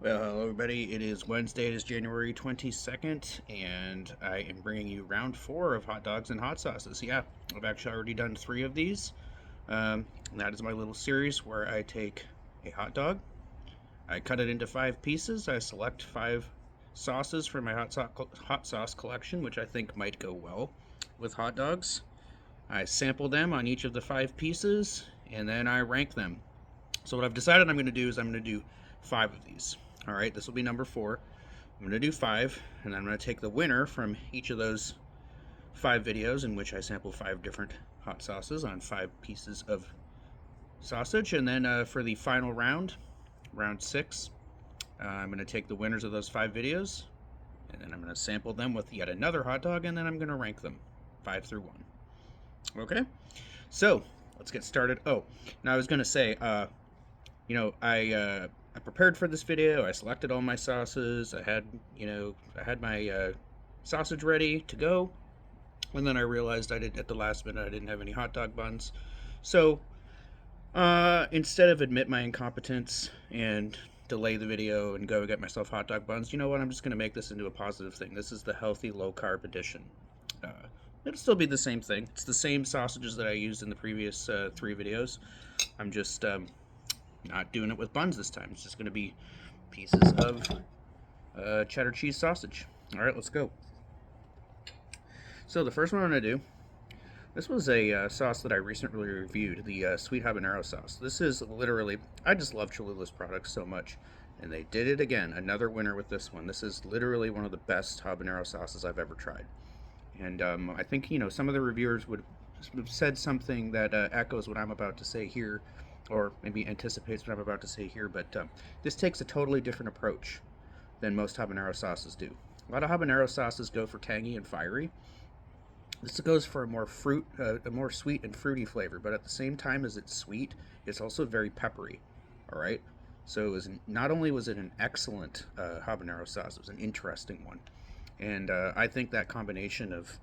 Well, hello everybody. It is Wednesday. It is January 22nd, and I am bringing you round 4 of hot dogs and hot sauces. Yeah, I've actually already done 3 of these. That is my little series where I take a hot dog, I cut it into 5 pieces, I select 5 sauces from my hot sauce collection, which I think might go well with hot dogs. I sample them on each of the 5 pieces, and then I rank them. So what I've decided I'm going to do is I'm going to do 5 of these. All right, this will be number 4. I'm going to do 5, and then I'm going to take the winner from each of those 5 videos in which I sample 5 different hot sauces on 5 pieces of sausage. And then for the final round, round 6, I'm going to take the winners of those 5 videos, and then I'm going to sample them with yet another hot dog, and then I'm going to rank them 5 through 1. Okay, so let's get started. Oh, now I was going to say, I prepared for this video. I selected all my sauces. I had my sausage ready to go, and then I realized at the last minute I didn't have any hot dog buns. So instead of admit my incompetence and delay the video and go get myself hot dog buns, you know what? I'm just gonna make this into a positive thing. This is the healthy low carb edition. Uh, It'll still be the same thing. It's the same sausages that I used in the previous 3 videos. I'm just not doing it with buns this time. It's just going to be pieces of cheddar cheese sausage. All right, let's go. So the first one I'm going to do, this was a sauce that I recently reviewed, the sweet habanero sauce. This is literally, I just love Cholula's products so much, and they did it again. Another winner with this one. This is literally one of the best habanero sauces I've ever tried. And I think, some of the reviewers would have said something that echoes what I'm about to say here, or maybe anticipates what I'm about to say here, but this takes a totally different approach than most habanero sauces do. A lot of habanero sauces go for tangy and fiery. This goes for a more sweet and fruity flavor, but at the same time as it's sweet, it's also very peppery. All right, so not only was it an excellent habanero sauce, it was an interesting one, and I think that combination of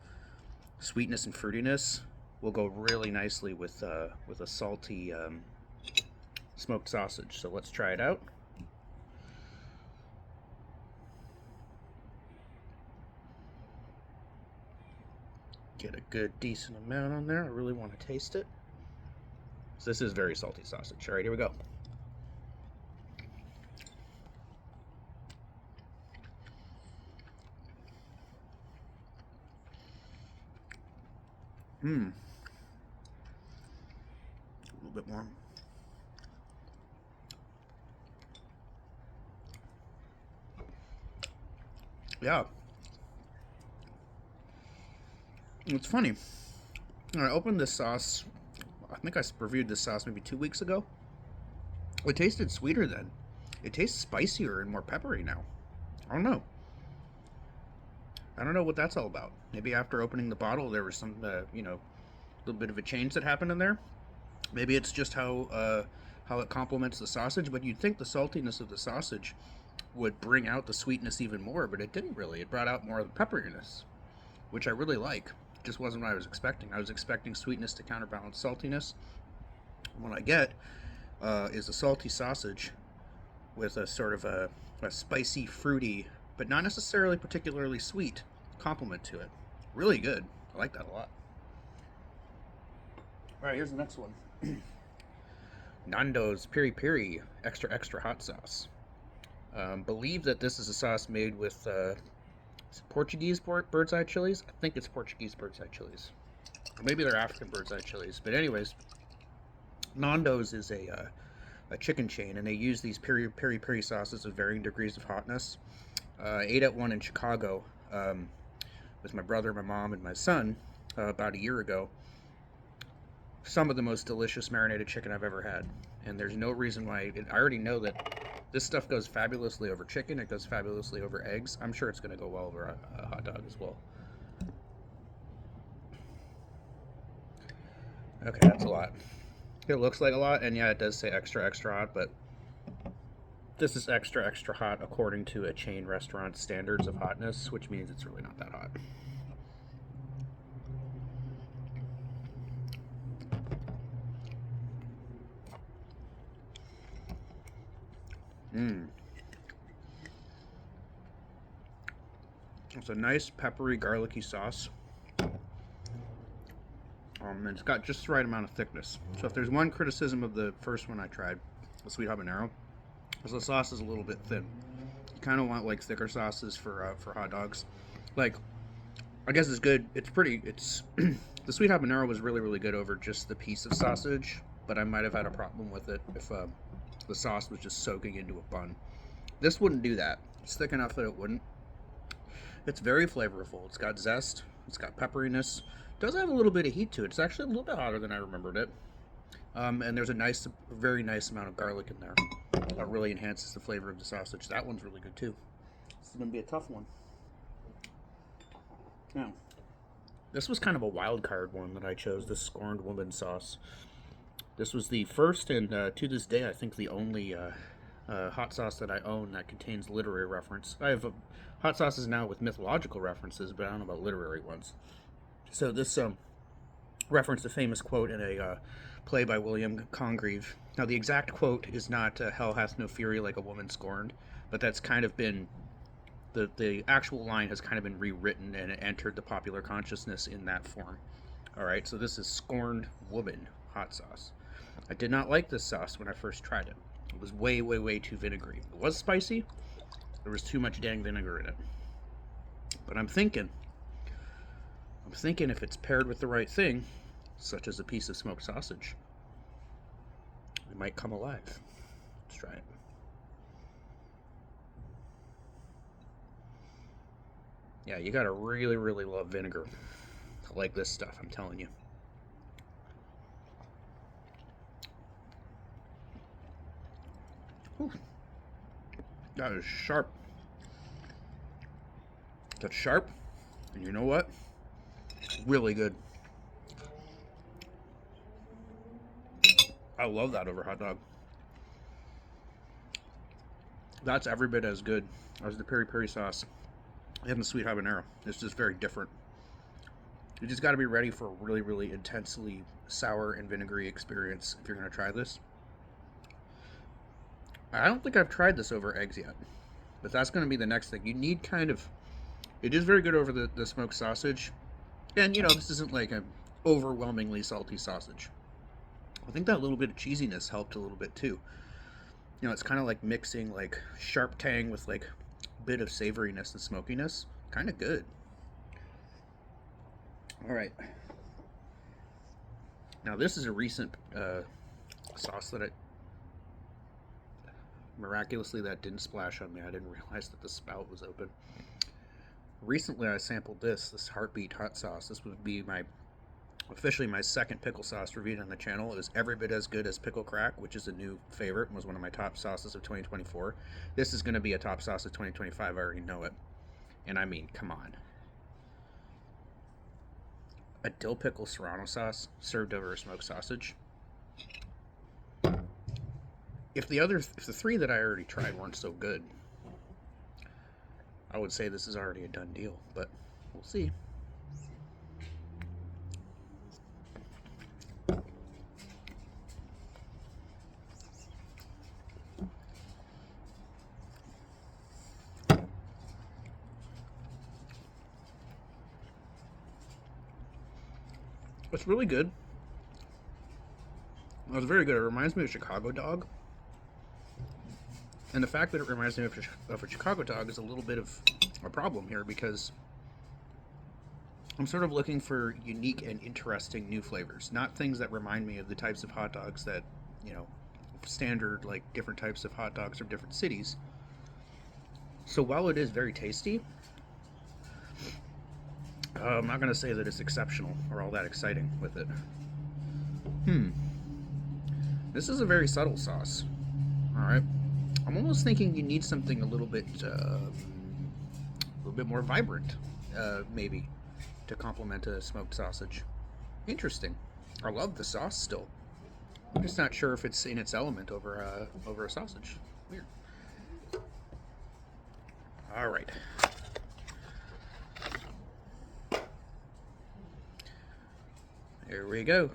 sweetness and fruitiness will go really nicely with a salty smoked sausage. So let's try it out. Get a good decent amount on there. I really want to taste it. So this is very salty sausage. All right, here we go. A little bit more. Yeah. It's funny. When I opened this sauce, I think I reviewed this sauce maybe 2 weeks ago. It tasted sweeter then. It tastes spicier and more peppery now. I don't know. I don't know what that's all about. Maybe after opening the bottle, there was some, little bit of a change that happened in there. Maybe it's just how it complements the sausage. But you'd think the saltiness of the sausage would bring out the sweetness even more, but it didn't really. It brought out more of the pepperiness, which I really like. It just wasn't what I was expecting. I was expecting sweetness to counterbalance saltiness. What I get is a salty sausage with a sort of a spicy, fruity, but not necessarily particularly sweet complement to it. Really good. I like that a lot. All right, here's the next one. Nando's Peri Peri extra hot sauce. Believe that this is a sauce made with Portuguese bird's eye chilies. I think it's Portuguese bird's eye chilies, or maybe they're African bird's eye chilies. But anyways, Nando's is a chicken chain, and they use these peri peri sauces of varying degrees of hotness. I ate at one in Chicago with my brother, my mom, and my son about a year ago. Some of the most delicious marinated chicken I've ever had, and there's no reason why. I already know that this stuff goes fabulously over chicken. It goes fabulously over eggs. I'm sure it's going to go well over a hot dog as well. Okay, that's a lot. It looks like a lot, and yeah, it does say extra hot, but this is extra hot according to a chain restaurant standards of hotness, which means it's really not that hot. It's a nice peppery, garlicky sauce. And it's got just the right amount of thickness. So if there's one criticism of the first one I tried, the sweet habanero, is the sauce is a little bit thin. You kind of want like thicker sauces for hot dogs. Like, I guess it's good. It's pretty. It's the sweet habanero was really really good over just the piece of sausage, but I might have had a problem with it if the sauce was just soaking into a bun. This wouldn't do that. It's thick enough that it wouldn't. It's very flavorful. It's got zest. It's got pepperiness. It does have a little bit of heat to it. It's actually a little bit hotter than I remembered it. And there's a nice, very nice amount of garlic in there. That really enhances the flavor of the sausage. That one's really good too. This is going to be a tough one. Now, this was kind of a wild card one that I chose, the Scorned Woman sauce. This was the first and to this day I think the only hot sauce that I own that contains literary reference. I have hot sauces now with mythological references, but I don't know about literary ones. So this referenced a famous quote in a play by William Congreve. Now the exact quote is not "Hell hath no fury like a woman scorned," but that's kind of been the actual line has kind of been rewritten and it entered the popular consciousness in that form. All right, so this is Scorned Woman hot sauce. I did not like this sauce when I first tried it. It was way, way, way too vinegary. It was spicy. There was too much dang vinegar in it. But I'm thinking if it's paired with the right thing, such as a piece of smoked sausage, it might come alive. Let's try it. Yeah, you gotta really, really love vinegar to like this stuff, I'm telling you. Whew. That is sharp. That's sharp, and you know what? Really good. I love that over hot dog. That's every bit as good as the Peri Peri sauce and the sweet habanero. It's just very different. You just got to be ready for a really, really intensely sour and vinegary experience if you're going to try this. I don't think I've tried this over eggs yet, but that's going to be the next thing. You need kind of, it is very good over the smoked sausage. And, you know, this isn't like an overwhelmingly salty sausage. I think that little bit of cheesiness helped a little bit too. You know, it's kind of like mixing like sharp tang with like a bit of savoriness and smokiness. Kind of good. All right. Now this is a recent sauce that miraculously that didn't splash on me. I didn't realize that the spout was open. Recently I sampled this Heartbeat hot sauce. This would be officially my second pickle sauce reviewed on the channel. It is every bit as good as Pickle Crack, which is a new favorite and was one of my top sauces of 2024. This is going to be a top sauce of 2025. I already know it. And I mean, come on. A dill pickle Serrano sauce served over a smoked sausage. If the three that I already tried weren't so good, I would say this is already a done deal, but we'll see. It's really good. It was very good. It reminds me of Chicago dog. And the fact that it reminds me of a Chicago dog is a little bit of a problem here because I'm sort of looking for unique and interesting new flavors, not things that remind me of the types of hot dogs that, you know, standard, like different types of hot dogs from different cities. So while it is very tasty, I'm not going to say that it's exceptional or all that exciting with it. This is a very subtle sauce. All right. I'm almost thinking you need something a little bit more vibrant, maybe, to complement a smoked sausage. Interesting. I love the sauce still. I'm just not sure if it's in its element over a sausage. Weird. All right. There we go.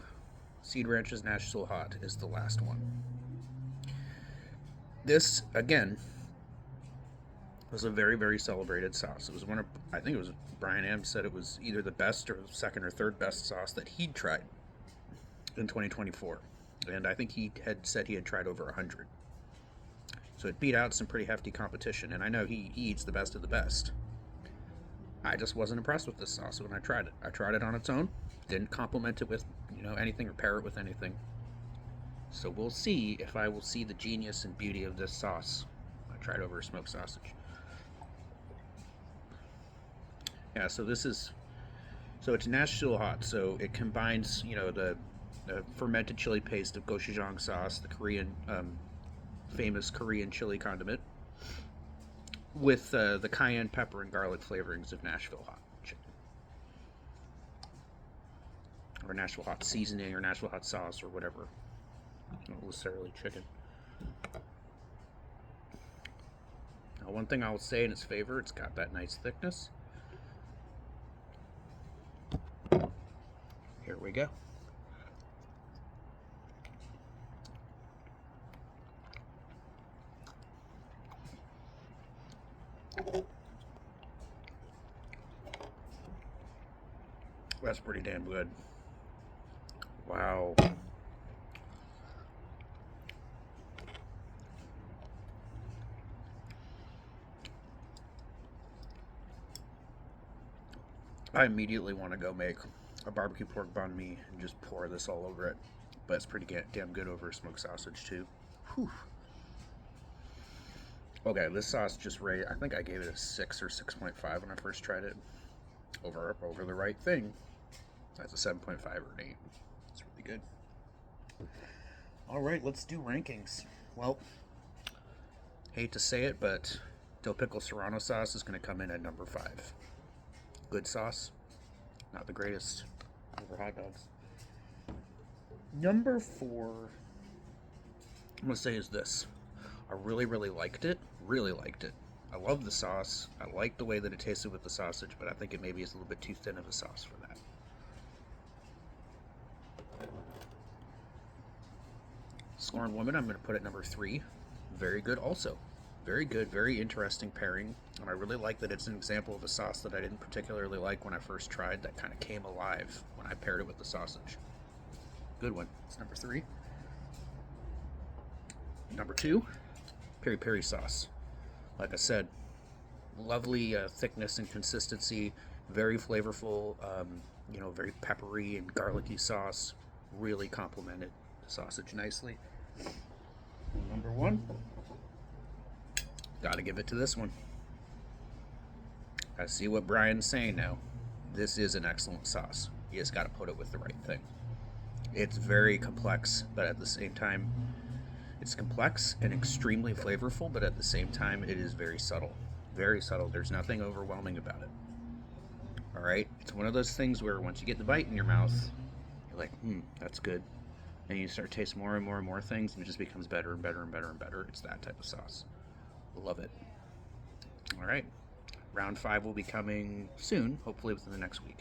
Seed Ranch's NashSeoul Hot is the last one. This, again, It was a very, very celebrated sauce. It was one of, I think it was Brian Am said it was either the best or second or third best sauce that he'd tried in 2024. And I think he had said he had tried over 100. So it beat out some pretty hefty competition. And I know he eats the best of the best. I just wasn't impressed with this sauce when I tried it. I tried it on its own. Didn't complement it with, anything or pair it with anything. So we'll see if I will see the genius and beauty of this sauce. I tried over a smoked sausage. Yeah, so it's NashSeoul Hot. So it combines, the fermented chili paste of gochujang sauce, the Korean, famous Korean chili condiment, with the cayenne pepper and garlic flavorings of Nashville Hot chicken. Or Nashville Hot seasoning, or Nashville Hot sauce, or whatever. Not necessarily chicken. Now, one thing I will say in its favor, it's got that nice thickness. Here we go. That's pretty damn good. Wow. I immediately want to go make a barbecue pork banh mi and just pour this all over it. But it's pretty damn good over a smoked sausage too. Whew. Okay, this sauce just rated, I think I gave it a 6 or 6.5 when I first tried it. Over the right thing. That's a 7.5 or an 8. It's really good. Alright, let's do rankings. Well, hate to say it, but dill pickle Serrano sauce is going to come in at number 5. Good sauce. Not the greatest over hot dogs. Number 4, I'm going to say is this. I really, really liked it. Really liked it. I love the sauce. I like the way that it tasted with the sausage, but I think it maybe is a little bit too thin of a sauce for that. Scorned Woman, I'm going to put at number 3. Very good also. Very good, very interesting pairing. And I really like that it's an example of a sauce that I didn't particularly like when I first tried that kind of came alive when I paired it with the sausage. Good one. It's number 3. Number 2, Peri Peri sauce. Like I said, lovely thickness and consistency, very flavorful, very peppery and garlicky sauce. Really complemented the sausage nicely. And number 1, gotta give it to this one. I see what Brian's saying now. This is an excellent sauce. You just gotta put it with the right thing. It's very complex, but at the same time, it's complex and extremely flavorful, but at the same time, it is very subtle. Very subtle. There's nothing overwhelming about it. Alright? It's one of those things where once you get the bite in your mouth, you're like, that's good. And you start to taste more and more and more things, and it just becomes better and better and better and better. It's that type of sauce. Love it. Alright. Round 5 will be coming soon, hopefully within the next week.